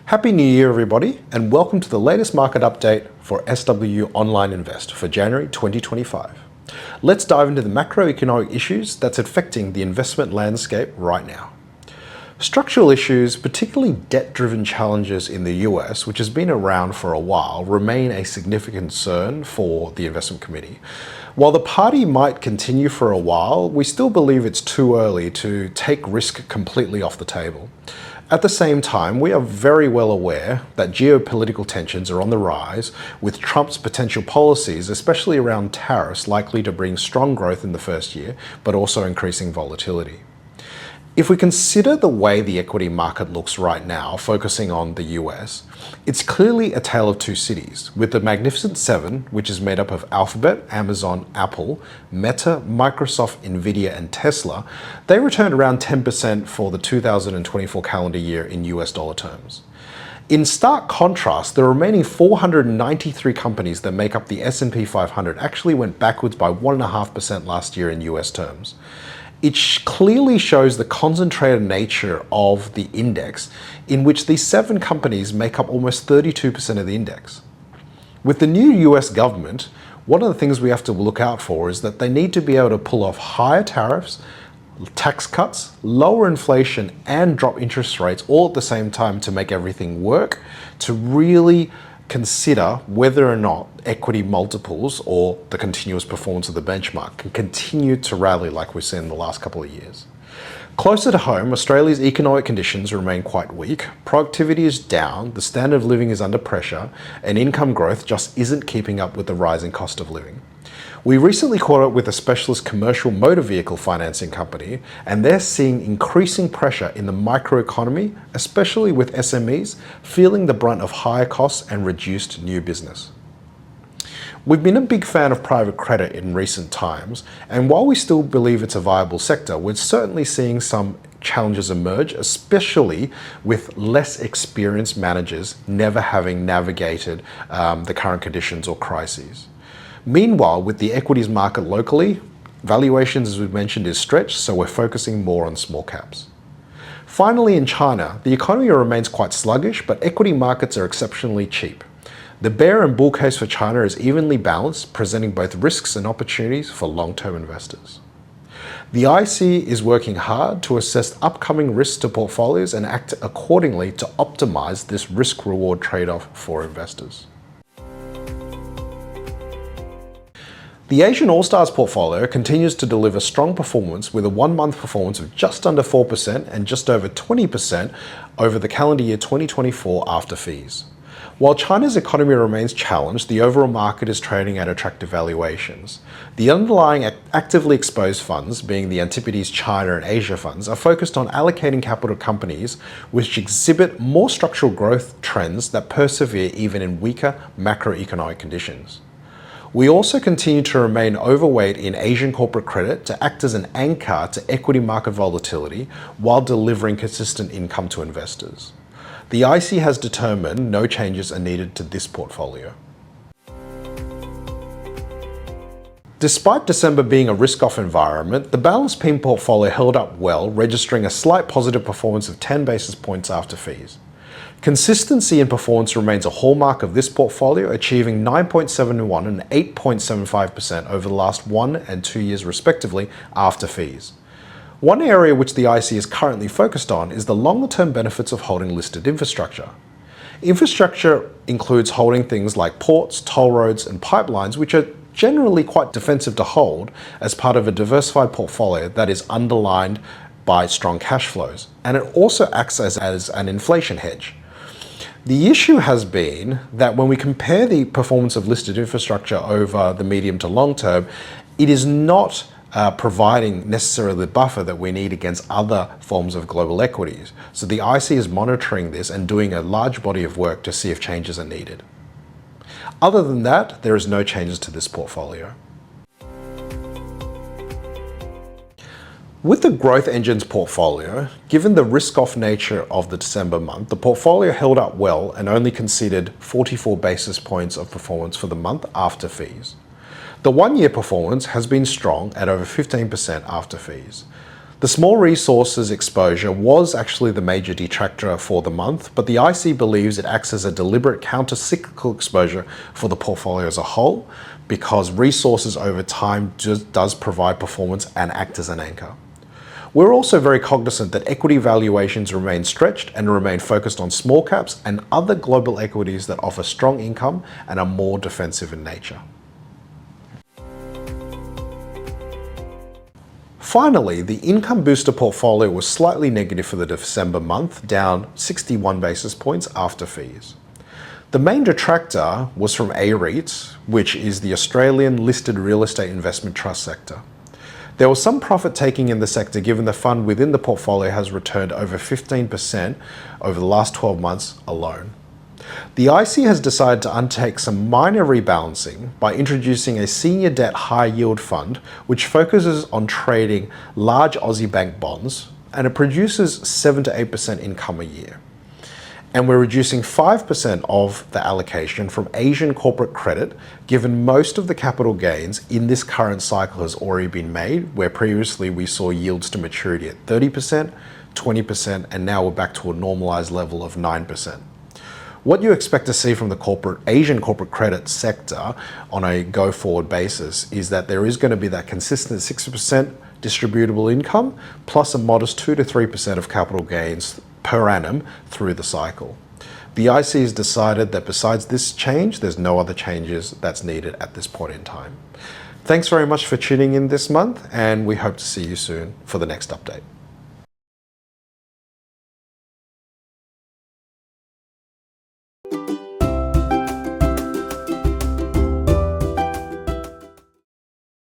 Happy New Year, everybody, and welcome to the latest market update for SWU Online Invest for January 2025. Let's dive into the macroeconomic issues that's affecting the investment landscape right now. Structural issues, particularly debt-driven challenges in the US, which has been around for a while, remain a significant concern for the investment committee. While the party might continue for a while, we still believe it's too early to take risk completely off the table. At the same time, we are very well aware that geopolitical tensions are on the rise, with Trump's potential policies, especially around tariffs, likely to bring strong growth in the first year, but also increasing volatility. If we consider the way the equity market looks right now, focusing on the US, it's clearly a tale of two cities, with the Magnificent Seven, which is made up of Alphabet, Amazon, Apple, Meta, Microsoft, Nvidia, and Tesla. They returned around 10% for the 2024 calendar year in US dollar terms. In stark contrast, the remaining 493 companies that make up the S&P 500 actually went backwards by 1.5% last year in US terms. It clearly shows the concentrated nature of the index, in which these 7 companies make up almost 32% of the index. With the new US government, one of the things we have to look out for is that they need to be able to pull off higher tariffs, tax cuts, lower inflation, and drop interest rates all at the same time to make everything work, to really consider whether or not equity multiples or the continuous performance of the benchmark can continue to rally like we've seen in the last couple of years. Closer to home, Australia's economic conditions remain quite weak. Productivity is down, the standard of living is under pressure, and income growth just isn't keeping up with the rising cost of living. We recently caught up with a specialist commercial motor vehicle financing company, and they're seeing increasing pressure in the microeconomy, especially with SMEs, feeling the brunt of higher costs and reduced new business. We've been a big fan of private credit in recent times, and while we still believe it's a viable sector, we're certainly seeing some challenges emerge, especially with less experienced managers never having navigated the current conditions or crises. Meanwhile, with the equities market locally, valuations, as we've mentioned, is stretched, so we're focusing more on small caps. Finally, in China, the economy remains quite sluggish, but equity markets are exceptionally cheap. The bear and bull case for China is evenly balanced, presenting both risks and opportunities for long-term investors. The IC is working hard to assess upcoming risks to portfolios and act accordingly to optimize this risk-reward trade-off for investors. The Asian All-Stars portfolio continues to deliver strong performance with a 1-month performance of just under 4% and just over 20% over the calendar year 2024 after fees. While China's economy remains challenged, the overall market is trading at attractive valuations. The underlying actively exposed funds, being the Antipodes China and Asia funds, are focused on allocating capital to companies which exhibit more structural growth trends that persevere even in weaker macroeconomic conditions. We also continue to remain overweight in Asian corporate credit to act as an anchor to equity market volatility while delivering consistent income to investors. The IC has determined no changes are needed to this portfolio. Despite December being a risk-off environment, the balanced PIM portfolio held up well, registering a slight positive performance of 10 basis points after fees. Consistency in performance remains a hallmark of this portfolio, achieving 9.71% and 8.75% over the last 1 and 2 years respectively after fees. One area which the IC is currently focused on is the longer-term benefits of holding listed infrastructure. Infrastructure includes holding things like ports, toll roads, and pipelines, which are generally quite defensive to hold as part of a diversified portfolio that is underlined by strong cash flows, and it also acts as an inflation hedge. The issue has been that when we compare the performance of listed infrastructure over the medium to long term, it is not providing necessarily the buffer that we need against other forms of global equities. So the IC is monitoring this and doing a large body of work to see if changes are needed. Other than that, there is no changes to this portfolio. With the Growth Engines portfolio, given the risk-off nature of the December month, the portfolio held up well and only conceded 44 basis points of performance for the month after fees. The 1-year performance has been strong at over 15% after fees. The small resources exposure was actually the major detractor for the month, but the IC believes it acts as a deliberate counter-cyclical exposure for the portfolio as a whole, because resources over time does provide performance and act as an anchor. We're also very cognizant that equity valuations remain stretched and remain focused on small caps and other global equities that offer strong income and are more defensive in nature. Finally, the income booster portfolio was slightly negative for the December month, down 61 basis points after fees. The main detractor was from AREIT, which is the Australian listed real estate investment trust sector. There was some profit taking in the sector given the fund within the portfolio has returned over 15% over the last 12 months alone. The IC has decided to undertake some minor rebalancing by introducing a senior debt high yield fund which focuses on trading large Aussie bank bonds, and it produces 7 to 8% income a year. And we're reducing 5% of the allocation from Asian corporate credit, given most of the capital gains in this current cycle has already been made, where previously we saw yields to maturity at 30%, 20%, and now we're back to a normalized level of 9%. What you expect to see from the Asian corporate credit sector on a go-forward basis is that there is going to be that consistent 6% distributable income, plus a modest 2 to 3% of capital gains per annum through the cycle. The IC has decided that besides this change, there's no other changes that's needed at this point in time. Thanks very much for tuning in this month, and we hope to see you soon for the next update.